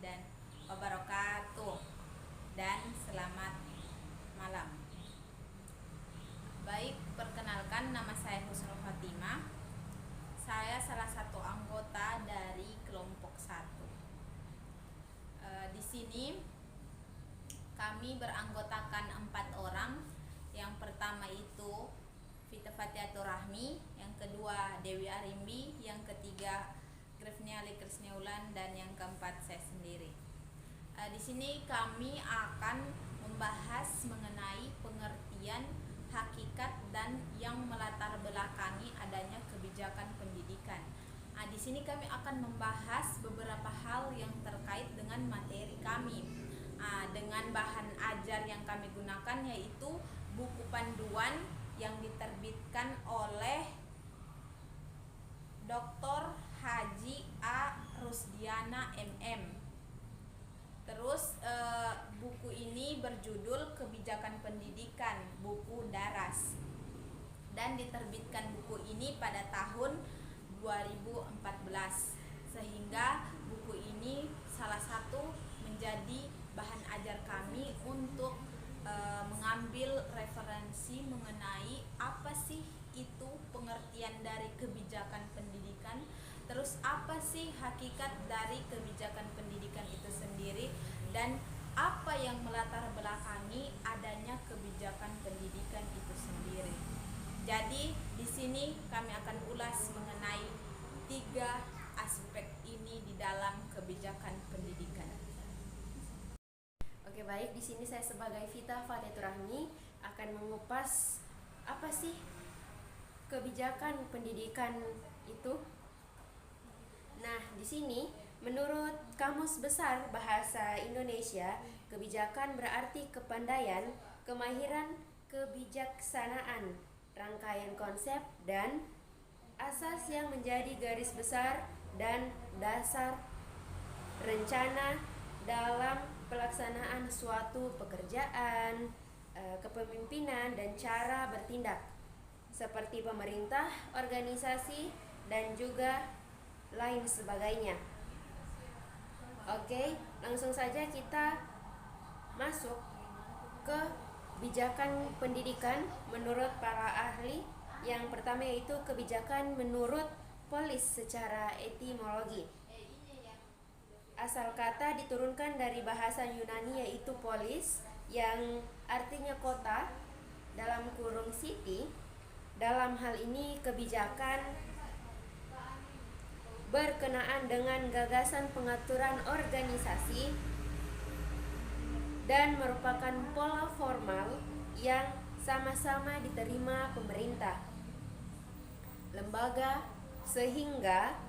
dan wabarakatuh, dan selamat malam. Baik, perkenalkan, nama saya Husnul Fatimah. Saya salah satu anggota dari kelompok 1. Di sini kami beranggotakan 4 orang. Yang pertama itu Vita Fatiatur Rahmi, yang kedua Dewi Arimbi, yang ketiga Grefniali Krisneulan, dan yang keempat saya sendiri. Di sini kami akan membahas mengenai pengertian, hakikat, dan yang melatar belakangi adanya kebijakan pendidikan. Di sini kami akan membahas beberapa hal yang terkait dengan materi kami, dengan bahan ajar yang kami gunakan, yaitu buku panduan yang diterbitkan oleh Dr. Haji A. Rusdiana MM. Terus buku ini berjudul Kebijakan Pendidikan, buku Daras, dan diterbitkan buku ini pada tahun 2014, sehingga buku ini salah satu menjadi bahan ajar kami untuk mengambil referensi mengenai apa sih itu pengertian dari kebijakan pendidikan, terus apa sih hakikat dari kebijakan pendidikan itu sendiri, dan apa yang melatar belakangi adanya kebijakan pendidikan itu sendiri. Jadi di sini kami akan ulas mengenai 3 aspek ini di dalam kebijakan pendidikan. Oke, baik, di sini saya sebagai Vita Fatiatur Rahmi akan mengupas apa sih kebijakan pendidikan itu. Nah, di sini menurut Kamus Besar Bahasa Indonesia, kebijakan berarti kepandaian, kemahiran, kebijaksanaan, rangkaian konsep dan asas yang menjadi garis besar dan dasar rencana dalam pelaksanaan suatu pekerjaan, kepemimpinan, dan cara bertindak seperti pemerintah, organisasi, dan juga lain sebagainya. Oke, langsung saja kita masuk ke kebijakan pendidikan menurut para ahli. Yang pertama yaitu kebijakan menurut Polis secara etimologi. Asal kata diturunkan dari bahasa Yunani yaitu polis, yang artinya kota, dalam kurung city. Dalam hal ini kebijakan berkenaan dengan gagasan pengaturan organisasi dan merupakan pola formal yang sama-sama diterima pemerintah, lembaga, sehingga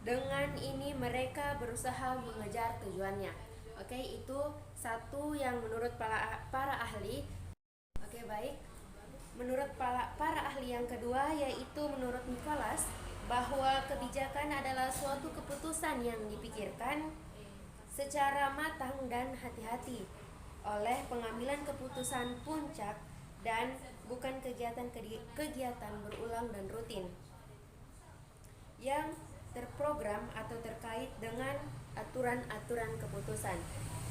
dengan ini mereka berusaha mengejar tujuannya. Oke, itu satu yang menurut para ahli. Oke, baik. Menurut para ahli yang kedua yaitu menurut Nicholas, bahwa kebijakan adalah suatu keputusan yang dipikirkan secara matang dan hati-hati oleh pengambilan keputusan puncak dan bukan kegiatan berulang dan rutin yang terprogram atau terkait dengan aturan-aturan keputusan.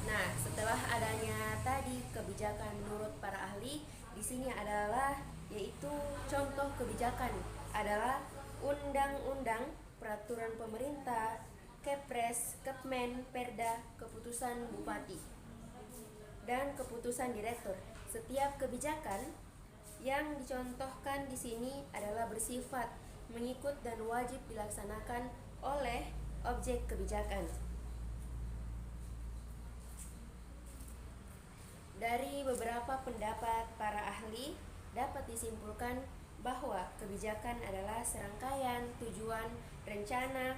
Nah, setelah adanya tadi kebijakan menurut para ahli, di sini adalah yaitu contoh kebijakan adalah undang-undang, peraturan pemerintah, Kepres, Kepmen, Perda, keputusan bupati, dan keputusan direktur. Setiap kebijakan yang dicontohkan di sini adalah bersifat mengikut dan wajib dilaksanakan oleh objek kebijakan. Dari beberapa pendapat para ahli dapat disimpulkan bahwa kebijakan adalah serangkaian tujuan, rencana,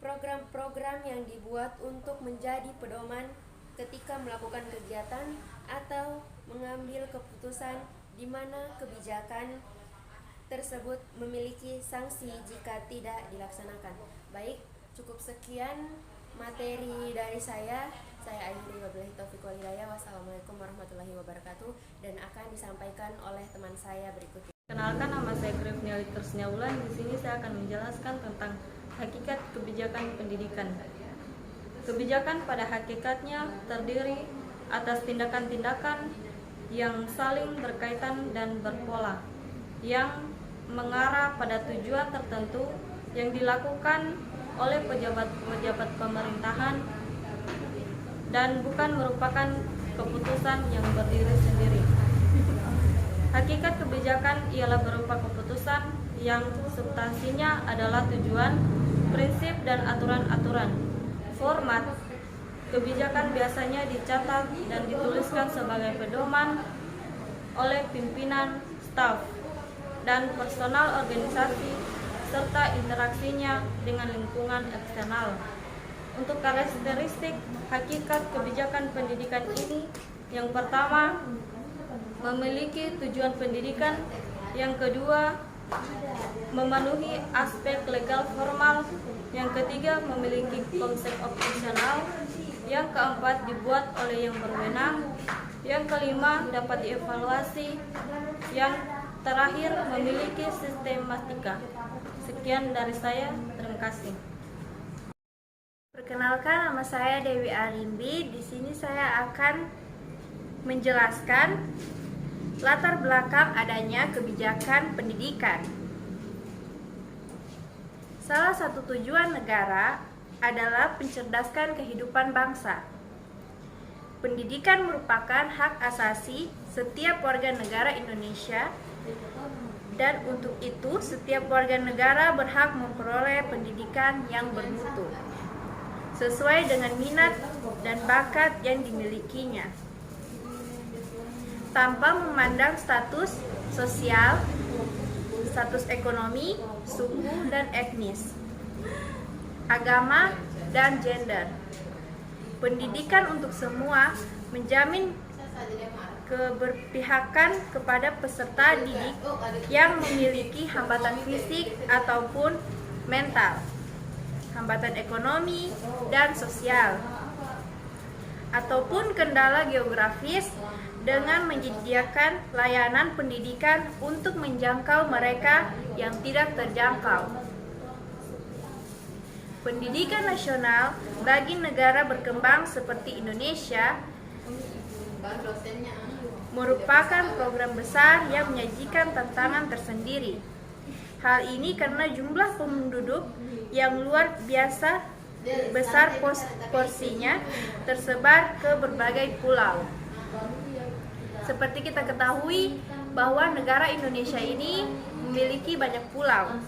program-program yang dibuat untuk menjadi pedoman ketika melakukan kegiatan atau mengambil keputusan, di mana kebijakan tersebut memiliki sanksi jika tidak dilaksanakan. Baik, cukup sekian materi dari saya. Saya akhiri, wabillahi taufiq wal hidayah. Wassalamualaikum warahmatullahi wabarakatuh, dan akan disampaikan oleh teman saya berikutnya. Kenalkan, nama saya Grefniali Krisneulan. Di sini saya akan menjelaskan tentang hakikat kebijakan pendidikan. Kebijakan pada hakikatnya terdiri atas tindakan-tindakan yang saling berkaitan dan berpola, yang mengarah pada tujuan tertentu yang dilakukan oleh pejabat-pejabat pemerintahan dan bukan merupakan keputusan yang berdiri sendiri. Hakikat kebijakan ialah berupa keputusan yang substansinya adalah tujuan, prinsip, dan aturan-aturan. Format kebijakan biasanya dicatat dan dituliskan sebagai pedoman oleh pimpinan, staf, dan personal organisasi serta interaksinya dengan lingkungan eksternal. Untuk karakteristik hakikat kebijakan pendidikan ini, yang pertama, memiliki tujuan pendidikan, yang kedua, memenuhi aspek legal formal, yang ketiga, memiliki konsep operasional, yang keempat, dibuat oleh yang berwenang, yang kelima, dapat dievaluasi, yang terakhir, memiliki sistematika. Sekian dari saya, terima kasih. Perkenalkan, nama saya Dewi Arimbi. Di sini saya akan menjelaskan latar belakang adanya kebijakan pendidikan. Salah satu tujuan negara adalah mencerdaskan kehidupan bangsa. Pendidikan merupakan hak asasi setiap warga negara Indonesia, dan untuk itu setiap warga negara berhak memperoleh pendidikan yang bermutu sesuai dengan minat dan bakat yang dimilikinya, tanpa memandang status sosial, status ekonomi, suku dan etnis, agama, dan gender. Pendidikan untuk semua menjamin keberpihakan kepada peserta didik yang memiliki hambatan fisik ataupun mental, hambatan ekonomi dan sosial, ataupun kendala geografis, dengan menyediakan layanan pendidikan untuk menjangkau mereka yang tidak terjangkau. Pendidikan nasional bagi negara berkembang seperti Indonesia merupakan program besar yang menyajikan tantangan tersendiri. Hal ini karena jumlah penduduk yang luar biasa besar porsinya tersebar ke berbagai pulau. Seperti kita ketahui bahwa negara Indonesia ini memiliki banyak pulau.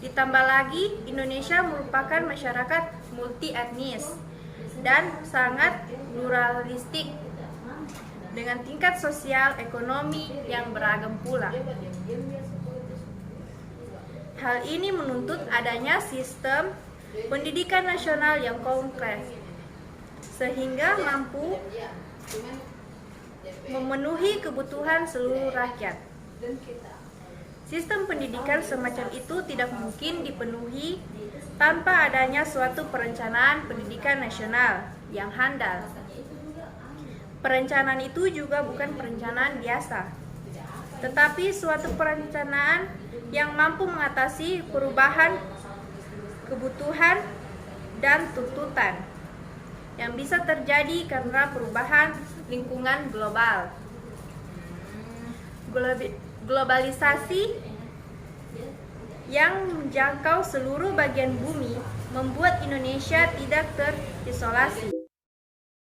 Ditambah lagi, Indonesia merupakan masyarakat multi etnis dan sangat pluralistik dengan tingkat sosial ekonomi yang beragam pula. Hal ini menuntut adanya sistem pendidikan nasional yang kompleks sehingga mampu memenuhi kebutuhan seluruh rakyat. Sistem pendidikan semacam itu tidak mungkin dipenuhi tanpa adanya suatu perencanaan pendidikan nasional yang handal. Perencanaan itu juga bukan perencanaan biasa, tetapi suatu perencanaan yang mampu mengatasi perubahan kebutuhan dan tuntutan yang bisa terjadi karena perubahan lingkungan global. Globalisasi yang menjangkau seluruh bagian bumi membuat Indonesia tidak terisolasi.